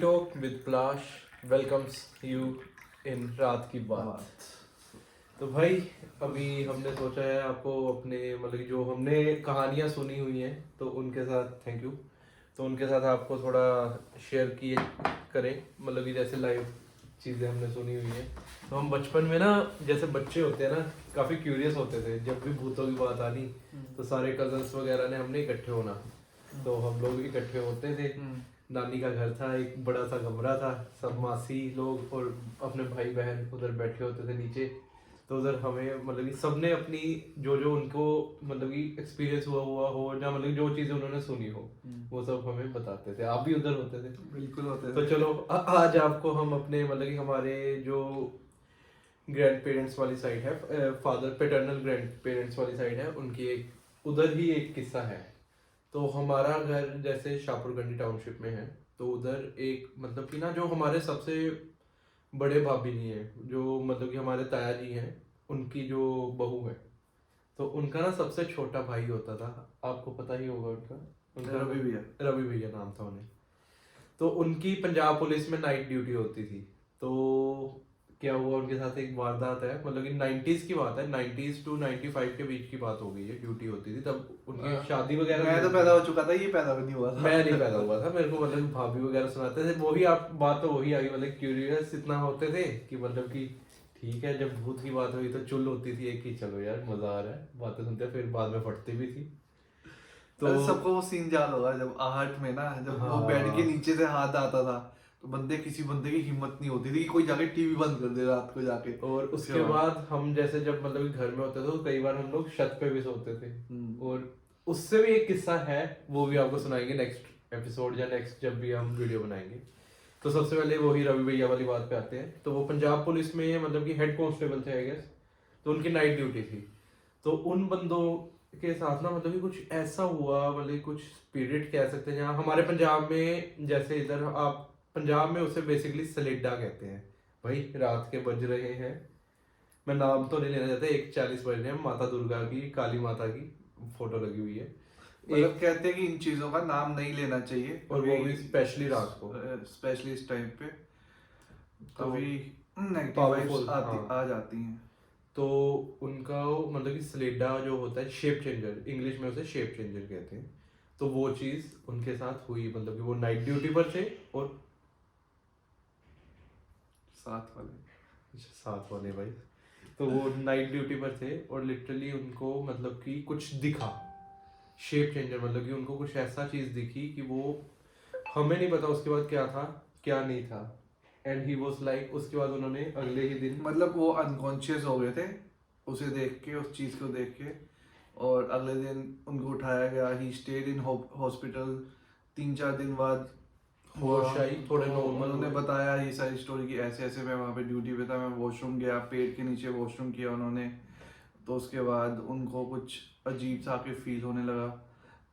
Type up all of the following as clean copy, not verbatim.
Talk with Palash welcomes you in रात की बात। तो भाई अभी हमने सोचा है आपको अपने मतलब कि जो हमने कहानियां सुनी हुई हैं तो उनके साथ थैंक यू, तो उनके साथ आपको थोड़ा शेयर किए करें, मतलब कि जैसे लाइव चीज़ें हमने सुनी हुई हैं। तो हम बचपन में ना जैसे बच्चे होते हैं ना काफ़ी क्यूरियस होते थे, जब भी भूतों की बात आनी तो सारे कजन्स वगैरह ने हमने इकट्ठे होना, तो हम लोग इकट्ठे होते थे। नानी का घर था, एक बड़ा सा कमरा था, सब मासी लोग और अपने भाई बहन उधर बैठे होते थे नीचे। तो उधर हमें मतलब कि सबने अपनी जो जो उनको मतलब कि एक्सपीरियंस हुआ हो या मतलब कि जो चीज़ें उन्होंने सुनी हो वो सब हमें बताते थे। आप भी उधर होते थे? बिल्कुल होते तो थे। चलो आज आपको हम अपने मतलब कि हमारे जो ग्रैंड पेरेंट्स वाली साइड है, फादर पैटर्नल ग्रैंड पेरेंट्स वाली साइड है, उनकी एक उधर ही एक किस्सा है। तो हमारा घर जैसे शाहपुरगंडी टाउनशिप में है, तो उधर एक मतलब कि ना जो हमारे सबसे बड़े भाभी जी हैं, जो मतलब कि हमारे ताया जी हैं, उनकी जो बहू है, तो उनका ना सबसे छोटा भाई होता था। आपको पता ही होगा उनका रवि भैया। रवि भैया नाम था उन्हें। तो उनकी पंजाब पुलिस में नाइट ड्यूटी होती थी। तो क्या हुआ उनके साथ, एक वारदात है, मतलब कि 90s की बात है, 90s टू 95 के बीच की बात हो गई है। ड्यूटी होती थी तब उनकी शादी वगैरह मैं तो पैदा हो चुका था, ये पैदा भी नहीं हुआ था। मैं नहीं पैदा हुआ था, मेरे को मतलब भाभी वगैरह सुनाते थे। वही आप बात तो वही आ गई, मतलब क्यूरियस इतना होते थे कि मतलब कि ठीक है, जब भूत की बात हुई तो चुल होती थी एक ही, चलो यार मजा आ रहा है बातें सुनते, फिर बाद में फटती भी थी। तो अरे सबको वो सीन याद होगा जब आहट में ना, जब वो बेड के हाँ, नीचे से हाथ आता था तो किसी बंदे की हिम्मत नहीं होती थी कि कोई जाके टीवी बंद कर दे रात को जाके। और उसके बाद हम जैसे जब मतलब कि घर में होते थे तो कई बार हम लोग छत पे भी सोते थे। और उससे भी एक किस्सा है, वो भी आपको सुनाएंगे नेक्स्ट एपिसोड या नेक्स्ट जब भी हम वीडियो बनाएंगे। तो सबसे पहले वही रवि भैया वाली बात पे आते हैं। तो वो पंजाब पुलिस में मतलब कि हेड कांस्टेबल थे आई गेस, तो उनकी नाइट ड्यूटी थी। तो उन बंदों के साथ ना मतलब कि कुछ ऐसा हुआ, मतलब कि कुछ स्पिरिट कह सकते हैं, जहाँ हमारे पंजाब में जैसे इधर आप पंजाब में उसे बेसिकली सलेडा कहते हैं। भाई रात के बज रहे हैं, मैं नाम तो नहीं लेना चाहता, 1:40 बज रहे हैं, माता दुर्गा की, काली माता की फोटो लगी हुई है एक, कहते हैं कि इन चीजों का नाम नहीं लेना चाहिए, और वो भी स्पेशली रात को, स्पेशली इस टाइम पे तो कभी नेगेटिव वाइब्स पावरफुल। हाँ, आ जाती हैं। तो उनका मतलब कि स्लेडा जो होता है, शेप चेंजर, इंग्लिश में उसे शेप चेंजर कहते हैं। तो वो चीज उनके साथ हुई, मतलब कि वो नाइट ड्यूटी पर थे और साथ वाले भाई, तो वो नाइट ड्यूटी पर थे और लिटरली उनको मतलब कि कुछ दिखा, शेप चेंजर, मतलब कि उनको कुछ ऐसा चीज दिखी कि वो हमें नहीं पता उसके बाद क्या था क्या नहीं था। एंड ही वाज लाइक, उसके बाद उन्होंने अगले ही दिन वो अनकॉन्शियस हो गए थे उसे देख के, उस चीज को देख के। और अगले दिन उनको उठाया गया, ही स्टेड इन हॉस्पिटल। 3-4 दिन बाद होश आई, थोड़े तो नॉर्मल उन्होंने हुए। बताया ये सारी स्टोरी की, ऐसे ऐसे मैं वहाँ पे ड्यूटी पे था, मैं वॉशरूम गया, पेट के नीचे वॉशरूम किया उन्होंने। तो उसके बाद उनको कुछ अजीब सा के फील होने लगा,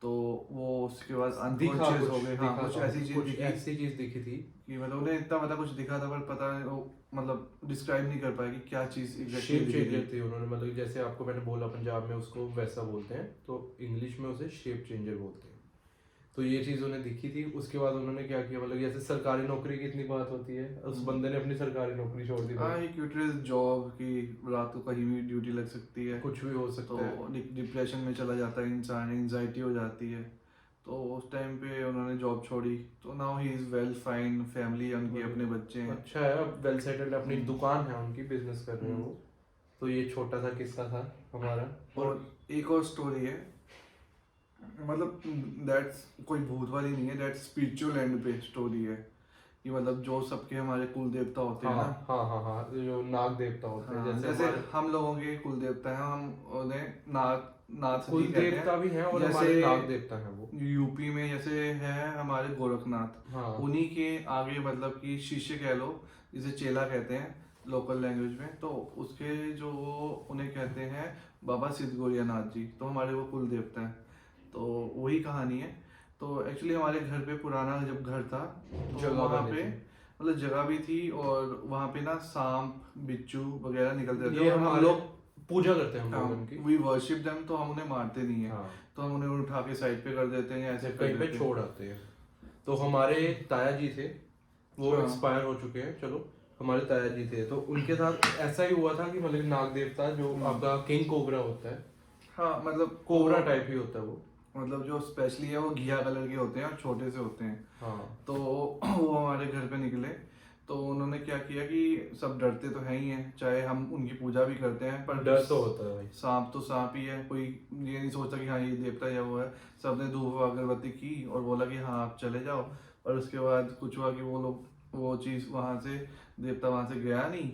तो वो उसके बाद दिखा अनकॉन्शियस कुछ, हो गए। हाँ, दिखा कुछ था, ऐसी चीज कुछ दिखी ऐसी चीज दिखी थी कि उन्हें इतना पता कुछ दिखा था, पर पता नहीं वो डिस्क्राइब नहीं कर पाया कि क्या चीज एग्जैक्टली शेप दिखी थी। चेंजर थी उन्होंने, मतलब कि जैसे आपको मैंने बोला पंजाब में उसको वैसा बोलते हैं, तो इंग्लिश में उसे शेप चेंजर बोलते हैं। तो ये चीज उन्हें दिखी थी। उसके बाद उन्होंने क्या किया, मतलब जैसे सरकारी नौकरी की इतनी बात होती है, उस बंदे ने अपनी सरकारी नौकरी छोड़ दी भाई। हाँ, एक यूटिलिटी जॉब की, रात को कहीं भी ड्यूटी लग सकती है, कुछ भी हो तो सकता है। डिप्रेशन में चला जाता है इंसान, एंजाइटी हो जाती है। तो उस टाइम पे उन्होंने जॉब छोड़ी, तो now he is well fine, family है उनकी, अपने बच्चे हैं। अच्छा है, अब वेल सेटल्ड, अपनी हम्म, दुकान है उनकी, बिजनेस कर रहे हैं वो। तो ये छोटा सा किस्सा था हमारा। और और एक और स्टोरी है, दैट्स कोई भूत वाली नहीं है, दैट्स स्पिरिचुअल एंड पे स्टोरी है कि जो सबके हमारे कुल देवता होते हाँ हैं ना। हाँ हाँ हाँ, जो नाग देवता होते हैं, हाँ, जैसे जैसे हमारे हम लोगों के कुल देवता हैं, हम उन्हें नाथ नाथ कुल जी कहते देवता भी हैं। हैं और जैसे हमारे नाग देवता हैं वो। यूपी में जैसे है हमारे गोरखनाथ, हाँ उन्हीं के आगे कि शिष्य कह लो, जिसे चेला कहते हैं लोकल लैंग्वेज में, तो उसके जो वो उन्हें कहते हैं बाबा सिद्ध गौरियानाथ जी, तो हमारे वो कुल देवता हैं। तो वही कहानी है। तो एक्चुअली हमारे घर पे पुराना जब घर था, तो जगह वहाँ बनी पे थी। जगह भी थी, और वहाँ पे ना सांप बिच्छू वगैरह निकलते थे, ये और हम हमारे लोग पूजा करते हैं हम लोग उनकी। वी वर्शिप देम, तो हम उन्हें मारते नहीं है। हाँ, तो हम उन्हें उठा के साइड पे कर देते हैं या ऐसे या कर कहीं पे देते हैं। छोड़ आते हैं। तो हमारे ताया जी थे, वो हाँ। एक्सपायर हो चुके हैं, चलो हमारे ताया जी थे, तो उनके साथ ऐसा ही हुआ था कि मतलब नाग देवता जो आपका किंग कोबरा होता है, हाँ मतलब कोबरा टाइप ही होता है वो। मतलब जो स्पेशली है वो घिया कलर के होते हैं और छोटे से होते हैं। हाँ तो वो हमारे घर पे निकले, तो उन्होंने क्या किया कि सब डरते तो है ही हैं, चाहे हम उनकी पूजा भी करते हैं, पर डर तो होता है भाई। सांप तो सांप ही है, कोई ये नहीं सोचता कि हाँ ये देवता या वो है। सबने धूप अगरबत्ती की और बोला कि हाँ आप चले जाओ। और उसके बाद कुछ हुआ कि वो लोग वो चीज़ वहाँ से, देवता वहाँ से गया नहीं।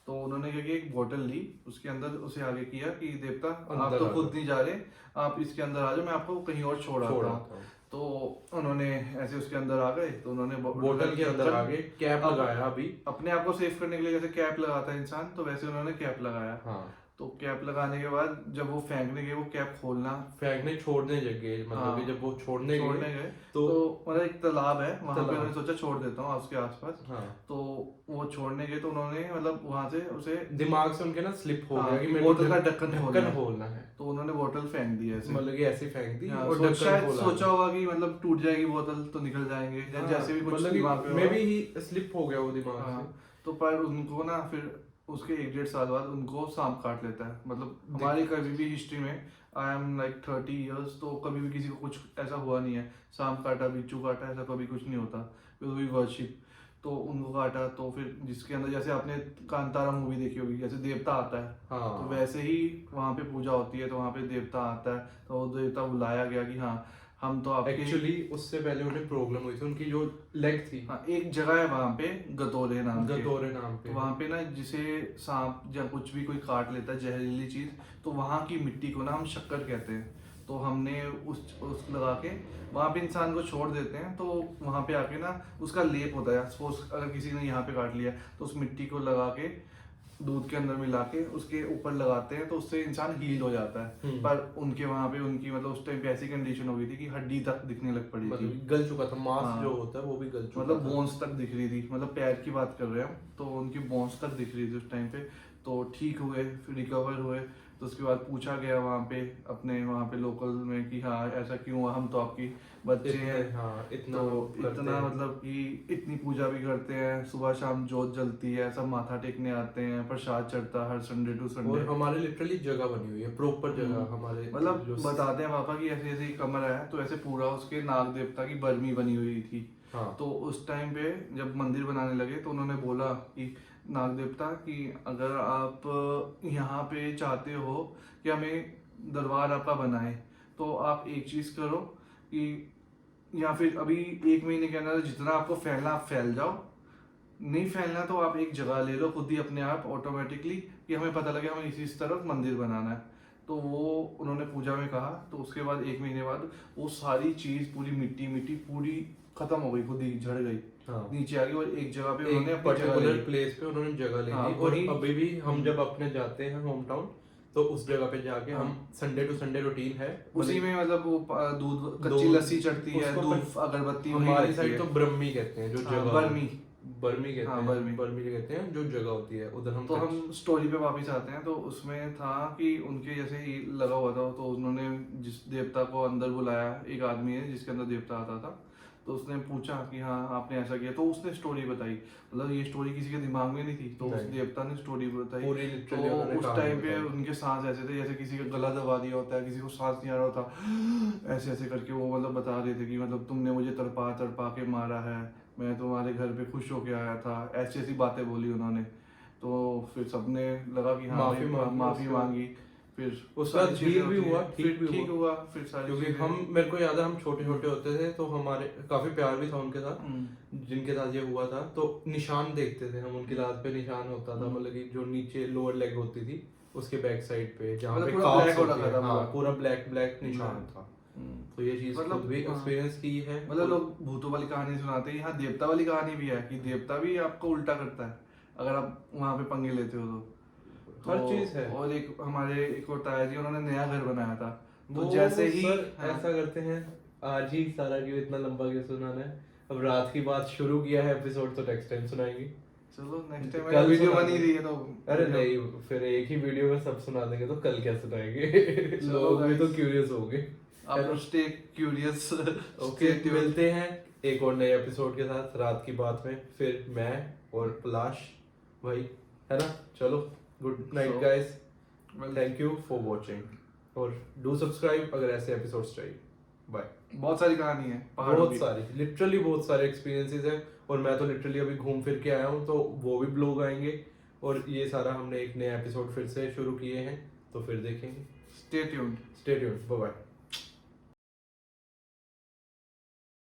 तो उन्होंने क्या किया, एक बोतल ली, उसके अंदर उसे आगे किया कि देवता आप अंदर तो आ खुद जाओ। नहीं जा रहे, आप इसके अंदर आ जाओ, मैं आपको कहीं और छोड़ आता छोड़ हूँ। आता हूँ। तो उन्होंने ऐसे उसके अंदर आ गए, तो उन्होंने बोतल के अंदर आगे कैप अब लगाया अभी। अपने आप को सेव करने के लिए जैसे कैप लगाता है इंसान, तो वैसे उन्होंने कैप लगाया। हाँ तो कैप लगाने के बाद जब वो फेंकने गए, वो कैप खोलना, फेंकने छोड़ने जगह मतलब कि हाँ जब वो छोड़ने छोड़ने गए गए, तो तो मतलब एक तालाब है वहां पे, तालाब। उन्होंने सोचा छोड़ देता हूँ उसके आसपास। हाँ तो वो छोड़ने गए, तो उन्होंने मतलब वहां से उसे, दिमाग से उनके ना स्लिप हो हाँ, गया कि कि मेरे को बोतल का ढक्कन खोलना है। खोलना है। तो उन्होंने बोतल फेंक दी ऐसे, मतलब कि ऐसे फेंक दी हाँ, और ढक्कन शायद खोला सोचा है। होगा कि मतलब टूट जाएगी बोतल तो निकल जाएंगे, या हाँ, जैसे भी कुछ मतलब दिमाग पे कि मे होगा। भी ही स्लिप हो गया वो दिमाग हाँ, से। तो पर उनको ना फिर उसके 1-1.5 साल बाद उनको सांप काट लेता है। मतलब हमारी कभी भी हिस्ट्री में, आई एम लाइक 30 इयर्स, तो कभी भी किसी को कुछ ऐसा हुआ नहीं है, सांप काटा बिच्छू काटा ऐसा कभी कुछ नहीं होता, वी वर्शिप। तो उनको काटा, तो फिर जिसके अंदर, जैसे आपने कांतारा मूवी देखी होगी, जैसे देवता आता है, तो हाँ वैसे ही वहाँ पे पूजा होती है, तो वहाँ पे देवता आता है, तो वो देवता बुलाया गया कि हाँ हम तो आपके, एक्चुअली उससे पहले उन्हें प्रॉब्लम हुई थी, उनकी जो लेग थी, हाँ एक जगह है वहाँ पे गतोरे नाम के, गतोरे नाम तो पे। वहाँ पे ना जिसे सांप या कुछ भी कोई काट लेता है जहरीली चीज, तो वहाँ की मिट्टी को ना हम शक्कर कहते हैं। तो हमने उस लगा के वहाँ पे इंसान को छोड़ देते हैं, तो वहाँ पे आके ना उसका लेप होता है। सपोज अगर किसी ने यहाँ पे काट लिया, तो उस मिट्टी को लगा के दूध के अंदर मिला के उसके ऊपर लगाते हैं, तो उससे इंसान हील हो जाता है। पर उनके वहाँ पे उनकी मतलब उस टाइम पे ऐसी कंडीशन हो गई थी कि हड्डी तक दिखने लग पड़ी थी, मतलब गल चुका था मांस हाँ। जो होता है वो भी गल चुका मतलब था। बोन्स तक दिख रही थी, मतलब पैर की बात कर रहे हैं हम, तो उनकी बोन्स तक दिख रही थी उस टाइम पे। तो ठीक हुए, फिर रिकवर हुए, तो उसके बाद पूछा गया वहाँ पे अपने वहाँ पे लोकल में कि हाँ ऐसा क्यों हुआ, हम तो आपकी बच्चे हैं। हाँ इतना तो करते इतना हैं। मतलब कि इतनी पूजा भी करते हैं, सुबह शाम जोत जलती है, सब माथा टेकने आते हैं, प्रसाद चढ़ता है हर संडे टू संडे। और हमारे लिटरली जगह बनी हुई है, प्रॉपर जगह हमारे मतलब जो बताते हैं पापा कि ऐसे ऐसे ही कमरा है, तो ऐसे पूरा उसके नाग देवता की बर्मी बनी हुई थी। हाँ तो उस टाइम पे जब मंदिर बनाने लगे, तो उन्होंने बोला कि नाग देवता कि अगर आप यहाँ पे चाहते हो कि हमें दरबार आपका बनाए, तो आप एक चीज़ करो कि, या फिर अभी 1 महीने के अंदर जितना आपको फैलना आप फैल जाओ, नहीं फैलना तो आप एक जगह ले लो खुद ही अपने आप ऑटोमेटिकली, कि हमें पता लगे हमें इसी तरफ मंदिर बनाना है। तो वो उन्होंने पूजा में कहा, तो उसके बाद 1 महीने बाद वो सारी चीज पूरी मिट्टी मिट्टी पूरी खत्म हो गई, खुद ही झड़ गई, हाँ नीचे आ गई, और एक जगह पे उन्होंने एक अपनी जगह ले पर्टिकुलर ली। प्लेस पे उन्होंने जगह ले हाँ, ली। और वही। अभी भी हम जब अपने जाते हैं होम टाउन, तो उस जगह पे जाके हाँ। हम संडे टू संडे रूटीन है उसी में मतलब वो दूध, कच्ची दूध- लस्सी चढ़ती है, उसको धूप अगरबत्ती वही हमारी लगती साइड है। तो ब्रह्मी कहते हैं जो हाँ, जगह बर्मी। बर्मी कहते हाँ, हैं, बर्मी। बर्मी कहते हैं जो जगह होती है उधर हम तो हम स्टोरी पे वापस आते हैं। तो उसमें था कि उनके जैसे ही लगा हुआ था, तो उन्होंने जिस देवता को अंदर बुलाया, एक आदमी है जिसके अंदर देवता आता था, तो उसने पूछा कि हाँ आपने ऐसा किया, तो उसने स्टोरी बताई। मतलब ये स्टोरी किसी के दिमाग में नहीं थी, तो उस नहीं। देवता ने स्टोरी बताई। पूरी तो literally उन्होंने उस कहानी टाइम पे बताई। उनके सांस ऐसे थे जैसे किसी का गला दबा दिया होता है, किसी को सांस नहीं आ रहा होता, ऐसे ऐसे करके वो मतलब बता रहे थे कि मतलब तुमने मुझे तड़पा तड़पा के मारा है, मैं तुम्हारे घर पे खुश होके आया था, ऐसी ऐसी बातें बोली उन्होंने। तो फिर सबने लगा कि हाँ माफी भाई मांगी, माफी उसके मांगी। फिर उसका सारी चीजें ठीक भी होती हुआ, हैं, ठीक फिर भी ठीक हुआ, फिर सारी क्योंकि चीजें। हम, मेरे को याद है हम छोटे छोटे होते थे तो हमारे काफी प्यार भी था उनके साथ, जिनके साथ ये हुआ था। तो निशान देखते थे हम, उनकी लात पे निशान होता था, मतलब कि जो नीचे लोअर लेग होती थी उसके बैक साइड पे जहाँ मतलब पे पूरा calves black हो होती रखा है, था हाँ पूरा। पूरा ब्लैक ब्लैक निशान था। तो ये चीज मतलब खुद भी हाँ। एक्सपीरियंस की है। मतलब लोग भूतों वाली कहानी सुनाते हैं, यहाँ देवता वाली कहानी भी है कि देवता भी आपको उल्टा करता है अगर आप वहाँ पे पंगे लेते हो तो। हर चीज है। और एक हमारे एक और ताया जी, उन्होंने नया घर बनाया था, तो वो जैसे ही सर हाँ, ऐसा करते हैं, आज ही सारा क्यों इतना लंबा क्यों सुनाना है, अब रात की बात शुरू किया है एपिसोड, तो नेक्स्ट टाइम सुनाएंगे। चलो नेक्स्ट टाइम कल वीडियो सुना बनी देंगे। रही है तो अरे नहीं, फिर एक ही वीडियो में सब सुना देंगे तो कल क्या सुनाएंगे चलो लोग भी तो guys, क्यूरियस होंगे। आप लोग स्टे क्यूरियस। ओके मिलते हैं एक और नए एपिसोड के साथ रात की बात में, फिर मैं और पलाश भाई, है ना? चलो, good night So, guys, well, thank you for watching और डू सब्सक्राइब अगर ऐसे एपिसोड्स चाहिए। बाय। बहुत सारी कहानी है पहाड़ों बहुत की। सारी, लिटरली बहुत सारे एक्सपीरियंसेस हैं, और मैं तो लिटरली अभी घूम फिर के आया हूँ, तो वो भी ब्लॉग आएंगे, और ये सारा हमने एक नया एपिसोड फिर से शुरू किए हैं, तो फिर देखेंगे। Stay tuned. Stay tuned, bye bye.